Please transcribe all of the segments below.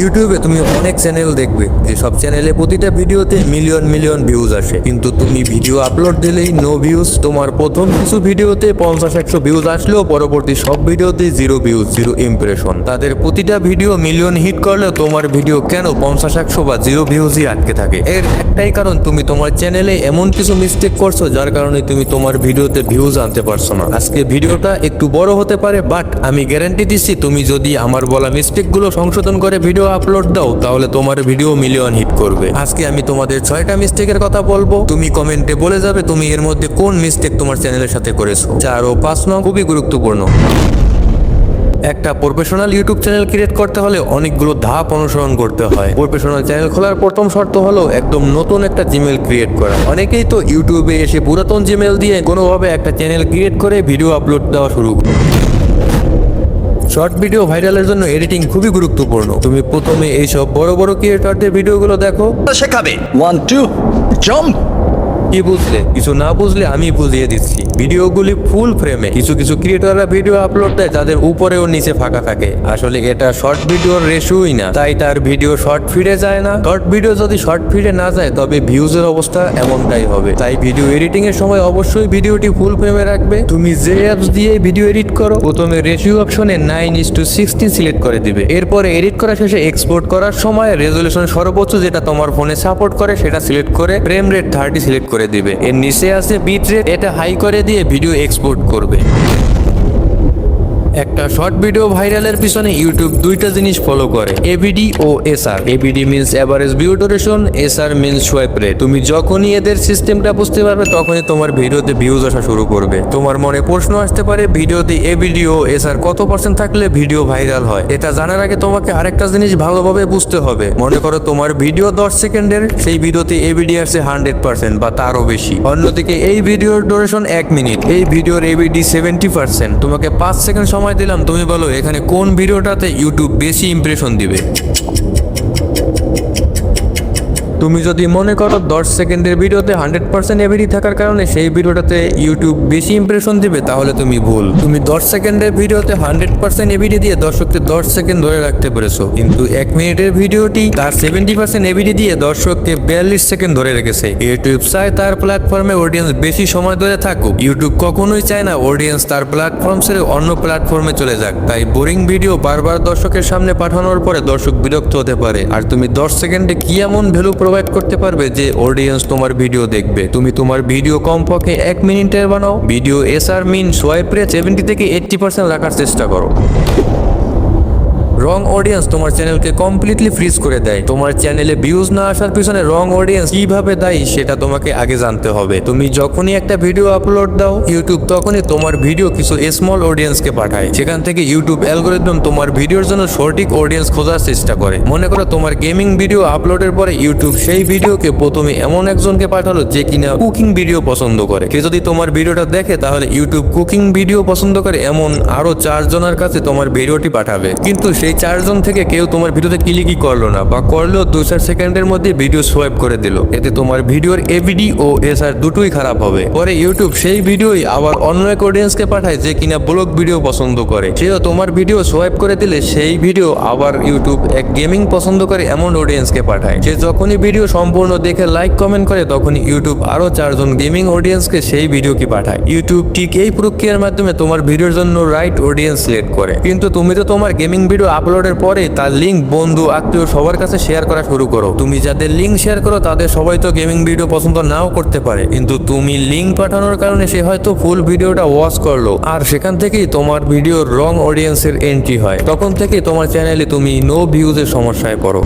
ইউটিউবে তুমি অনেক চ্যানেল দেখবে যে সব চ্যানেলে প্রতিটা ভিডিওতে মিলিয়ন মিলিয়ন ভিউজ আসে, কিন্তু তুমি ভিডিও আপলোড দিলেই নো ভিউজ। তোমার প্রথম কিছু ভিডিওতে 50-100 ভিউজ আসলেও পরবর্তী সব ভিডিওতে 0 ভিউজ, 0 ইমপ্রেশন। তাদের প্রতিটা ভিডিও মিলিয়ন হিট করলেও তোমার ভিডিও কেন 50-100 বা 0 ভিউজই আটকে থাকে? এর একটাই কারণ, তুমি তোমার চ্যানেলে এমন কিছু মিস্টেক করছো যার কারণে তুমি তোমার ভিডিওতে ভিউজ আনতে পারছো না। আজকে ভিডিওটা একটু বড় হতে পারে, বাট আমি গ্যারান্টি দিচ্ছি তুমি যদি আমার বলা মিস্টেকগুলো সংশোধন করে ভিডিও আপলোড দাও তাহলে তোমার ভিডিও মিলিয়ন হিট করবে। আজকে আমি তোমাদের 6টা মিস্টেকের কথা বলবো, তুমি কমেন্টে বলে যাবে তুমি এর মধ্যে কোন মিস্টেক তোমার চ্যানেলের সাথে করেছো। 4 ও 5 নং খুবই গুরুত্বপূর্ণ। একটা প্রফেশনাল ইউটিউব চ্যানেল ক্রিয়েট করতে হলে অনেকগুলো ধাপ অনুসরণ করতে হয়। প্রফেশনাল চ্যানেল খোলার প্রথম শর্ত হলো একদম নতুন একটা জিমেল ক্রিয়েট করা। অনেকেই তো ইউটিউবে এসে পুরাতন জিমেল দিয়ে কোনোভাবে একটা চ্যানেল ক্রিয়েট করে ভিডিও আপলোড দেওয়া শুরু করে। শর্ট ভিডিও ভাইরালের জন্য এডিটিং খুবই গুরুত্বপূর্ণ। তুমি প্রথমে এইসব বড় বড় ক্রিয়েটরদের ভিডিওগুলো দেখো, শেখাবে 1 2 জাম্প। কি বুঝলে? কিছু না বুঝলে আমি বুঝিয়ে দিচ্ছি। ভিডিওগুলি ফুল ফ্রেমে। কিছু কিছু ক্রিয়েটররা ভিডিও আপলোড দেয় তাদের উপরে ও নিচে ফাঁকা থাকে। আসলে এটা শর্ট ভিডিওর রেশিওই না, তাই তার ভিডিও শর্ট ফিডে যায় না। শর্ট ভিডিও যদি শর্ট ফিডে না যায় তবে ভিউজের অবস্থা এমনটাই হবে। তাই ভিডিও এডিটিং এর সময় অবশ্যই ভিডিওটি ফুল ফ্রেমে রাখবে। তুমি যে অ্যাপস দিয়ে ভিডিও এডিট করো প্রথমে রেশিও অপশনে 9:16 সিলেক্ট করে দিবে। এরপরে এডিট করা শেষে এক্সপোর্ট করার সময় রেজলিউশন সর্বোচ্চ যেটা তোমার ফোনে সাপোর্ট করে সেটা সিলেক্ট করে ফ্রেম রেট 30 সিলেক্ট করে দিবে। এর নিচে আছে বিট রেট, এটা হাই করে দিয়ে ভিডিও এক্সপোর্ট করবে। একটা শর্ট ভিডিও ভাইরালের পিছনে ইউটিউব দুইটা জিনিস ফলো করে, এবিডি ও SR. ABD means average view duration, SR means swipe rate. তুমি যখনই এদের সিস্টেমটা বুঝতে পারবে তখনই তোমার ভিডিওতে ভিউজ আসা শুরু করবে। তোমার মনে প্রশ্ন আসতে পারে ভিডিওতে এবিডি ও এসআর কত পার্সেন্ট থাকলে ভিডিও ভাইরাল হয়? এটা জানার আগে তোমাকে আরেকটা জিনিস ভালোভাবে বুঝতে হবে। মনে করো তোমার ভিডিও 10 সেকেন্ডের, সেই ভিডিওতে এবিডি আসছে 100% বা তারও বেশি। অন্যদিকে এই ভিডিওর ডিউরেশন 1 মিনিট, এই ভিডিওর এবিডি 70%। তোমাকে 5 সেকেন্ড সময় দিলাম, তুমি বলো এখানে কোন ভিডিওটাতে ইউটিউব বেশি ইমপ্রেশন দিবে? তুমি যদি মনে করো 10 সেকেন্ডের ভিডিওতে 100% এবিডি থাকার কারণে সেই ভিডিওটাতে ইউটিউব বেশি ইমপ্রেশন দিবে, তাহলে তুমি ভুল। তুমি 10 সেকেন্ডের ভিডিওতে 100% এবিডি দিয়ে দর্শককে 10 সেকেন্ড ধরে রাখতে পেরেছো, কিন্তু 1 মিনিটের ভিডিওটি তার 70% এবিডি দিয়ে দর্শককে 42 সেকেন্ড ধরে রেখেছে। ইউটিউব চায় তার প্ল্যাটফর্মে অডিয়েন্স বেশি সময় ধরে থাকুক। ইউটিউব কখনোই চায় না অডিয়েন্স তার প্ল্যাটফর্ম ছেড়ে অন্য প্ল্যাটফর্মে চলে যাক। তাই বোরিং ভিডিও বারবার দর্শকের সামনে পাঠানোর পরে দর্শক বিরক্ত হতে পারে। আর তুমি 10 সেকেন্ডে কি এমন ভ্যালু প্রোভাইড করতে পারবে যে অডিয়েন্স তোমার ভিডিও দেখবে? তুমি তোমার ভিডিও কমপক্ষে 1 মিনিটের বানাও। ভিডিও এসআর মিন সোয়াইপ রেট 70 থেকে 80% রাখার চেষ্টা করো। রং অডিয়েন্স তোমার চ্যানেলকে কমপ্লিটলি ফ্রিজ করে দেয়। তোমার চ্যানেলে ভিউজ না আসার পিছনে রং অডিয়েন্স কিভাবে দায়ী সেটা তোমাকে আগে জানতে হবে। তুমি যখনই একটা ভিডিও আপলোড দাও ইউটিউব তখনই তোমার ভিডিও কিছু স্মল অডিয়েন্সকে পাঠায়। সেখান থেকে ইউটিউব অ্যালগরিদম তোমার ভিডিওর জন্য সঠিক অডিয়েন্স খোঁজার চেষ্টা করে। মনে করো তোমার গেমিং ভিডিও আপলোডের পরে ইউটিউব সেই ভিডিওকে প্রথমে এমন একজনকে পাঠালো যে কিনা কুকিং ভিডিও পছন্দ করে। সে যদি তোমার ভিডিওটা দেখে তাহলে ইউটিউব কুকিং ভিডিও পছন্দ করে এমন আরো 4 জনের কাছে তোমার ভিডিওটি পাঠাবে। কিন্তু সেই 4 জন থেকে কেউ তোমার ভিডিওতে ক্লিকই করলো না, বা করলেও 2-4 সেকেন্ডের মধ্যে ভিডিও সোয়াইপ করে দিল। এতে তোমার ভিডিওর এবিডি ও এসআর দুটোই খারাপ হবে। পরে ইউটিউব সেই ভিডিওই আবার অন্য এক অডিয়েন্সকে পাঠায় যে কিনা ব্লগ ভিডিও পছন্দ করে। সেও তোমার ভিডিও সোয়াইপ করে দিলে সেই ভিডিও আবার ইউটিউব এক গেমিং পছন্দ করে এমন অডিয়েন্সকে পাঠায়। সে যখনই ভিডিও সম্পূর্ণ দেখে লাইক কমেন্ট করে তখনই ইউটিউব আরো 4 জন গেমিং অডিয়েন্সকে সেই ভিডিওকে পাঠায়। ইউটিউব ঠিক এই প্রক্রিয়ার মাধ্যমে তোমার ভিডিওর জন্য রাইট অডিয়েন্স সিলেক্ট করে। কিন্তু তুমি তো তোমার গেমিং ভিডিও আপলোডের পরে তার লিঙ্ক বন্ধু আত্মীয় সবার কাছে শেয়ার করা শুরু করো। তুমি যাদের লিঙ্ক শেয়ার করো তাদের সবাই তো গেমিং ভিডিও পছন্দ নাও করতে পারে, কিন্তু তুমি লিঙ্ক পাঠানোর কারণে সে হয়তো ফুল ভিডিওটা ওয়াচ করলো, আর সেখান থেকেই তোমার ভিডিওর রং অডিয়েন্সের এন্ট্রি হয়। তখন থেকেই তোমার চ্যানেলে তুমি নো ভিউজের সমস্যায় পড়ো।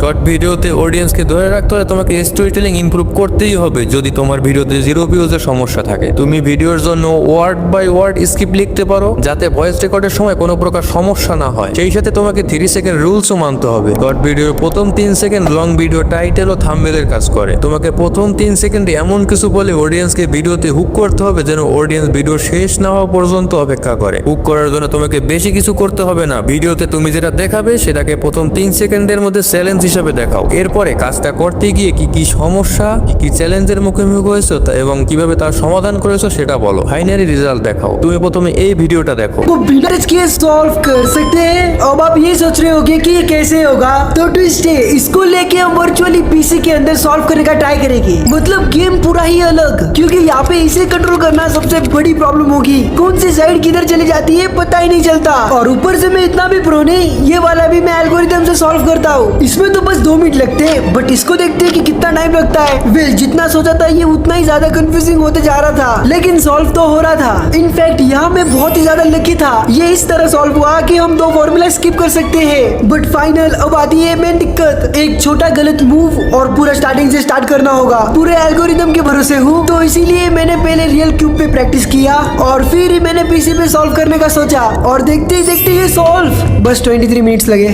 শর্ট ভিডিওতে অডিয়েন্সকে ধরে রাখতে হলে তোমাকে স্টোরি টেলিং ইমপ্রুভ করতেই হবে। যদি তোমার ভিডিওতে 0 ভিউজের সমস্যা থাকে তুমি ভিডিওর জন্য ওয়ার্ড বাই ওয়ার্ড স্ক্রিপ্ট লিখতে পারো যাতে ভয়েস রেকর্ডের সময় কোনো প্রকার সমস্যা না হয়। সেই সাথে তোমাকে 3 সেকেন্ড রুলসও মানতে হবে। শর্ট ভিডিওর প্রথম 3 সেকেন্ড লং ভিডিও টাইটেল ও থাম্বনেলের কাজ করে। তোমাকে প্রথম 3 সেকেন্ডে এমন কিছু বলে অডিয়েন্সকে ভিডিওতে হুক করতে হবে যেন অডিয়েন্স ভিডিও শেষ না হওয়া পর্যন্ত অপেক্ষা করে। হুক করার জন্য তোমাকে বেশি কিছু করতে হবে না। ভিডিওতে তুমি যেটা দেখাবে সেটাকে প্রথম 3 সেকেন্ডের মধ্যে চ্যালেঞ্জ হিসেবে দেখাও। এরপরে কাজটা করতে গিয়ে কি কি সমস্যা, কি কি চ্যালেঞ্জের মুখোমুখি হয়েছো এবং কিভাবে তার সমাধান করেছো সেটা বলো। ফাইনালি রেজাল্ট দেখাও। তুমি প্রথমে এই ভিডিওটা দেখো। वो बिना टच किए सॉल्व कर सकते हैं। अब आप ये सोच रहे होगे कि ये कैसे होगा, तो ट्विस्ट है, इसको लेके हम वर्चुअली पीसी के अंदर सॉल्व करने का ट्राई करेंगे। मतलब गेम पूरा ही अलग, क्योंकि यहाँ पे इसे कंट्रोल करना सबसे बड़ी प्रॉब्लम होगी। कौन सी साइड किधर चली जाती है पता ही नहीं चलता। और ऊपर से मैं इतना भी प्रो नहीं, ये वाला भी मैं एल्गोरिथम से सॉल्व करता हूँ। इसमें तो बस 2 मिनट लगते हैं, बट इसको देखते हैं कि कितना टाइम लगता है। वेल, जितना सोचा था ये उतना ही ज्यादा कंफ्यूजिंग होते जा रहा था, लेकिन सॉल्व तो हो रहा था। इनफैक्ट यहाँ मैं बहुत ही ज्यादा लकी था, ये इस तरह सॉल्व हुआ कि हम 2 फॉर्मूला स्किप कर सकते हैं। बट फाइनल अब आती है मेन दिक्कत, एक छोटा गलत मूव और पूरा स्टार्टिंग से स्टार्ट करना होगा। पूरे एल्गोरिथम के भरोसे हूँ, तो इसीलिए मैंने पहले रियल क्यूब पे प्रैक्टिस किया और फिर ही मैंने पीसी पे सॉल्व करने का सोचा, और देखते ही देखते ये सॉल्व। बस 23 मिनट्स लगे।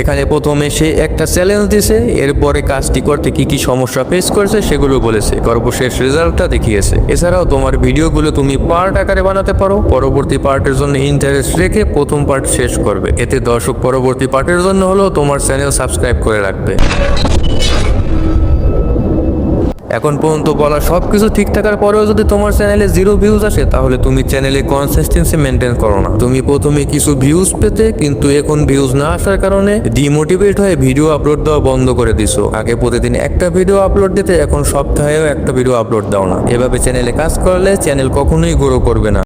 এখানে প্রথমে সে একটা চ্যালেঞ্জ দিছে, এরপরে কাজটি করতে কি কি সমস্যা ফেস করেছে সেগুলো বলেছে, সর্বশেষ রেজাল্টটা দেখিয়েছে। এছাড়াও তোমার ভিডিওগুলো তুমি পার্ট আকারে বানাতে পারো, পরবর্তী পার্টের জন্য ইন্টারেস্ট রেখে প্রথম পার্ট শেষ করবে, এতে দর্শক পরবর্তী পার্টের জন্য হলেও তোমার চ্যানেল সাবস্ক্রাইব করে রাখবে। এখন পর্যন্ত বলা সবকিছু ঠিক থাকার পরেও যদি তোমার চ্যানেলে 0 ভিউজ আসে, তাহলে তুমি চ্যানেলে কনসিস্টেন্সি মেনটেন করো না। তুমি প্রথমে কিছু ভিউজ পেতে, কিন্তু এখন ভিউজ না আসার কারণে ডিমোটিভেট হয়ে ভিডিও আপলোড দেওয়া বন্ধ করে দিছো। আগে প্রতিদিন একটা ভিডিও আপলোড দিতে, এখন সপ্তাহেও একটা ভিডিও আপলোড দাও না। এভাবে চ্যানেলে কাজ করলে চ্যানেল কখনোই গ্রো করবে না।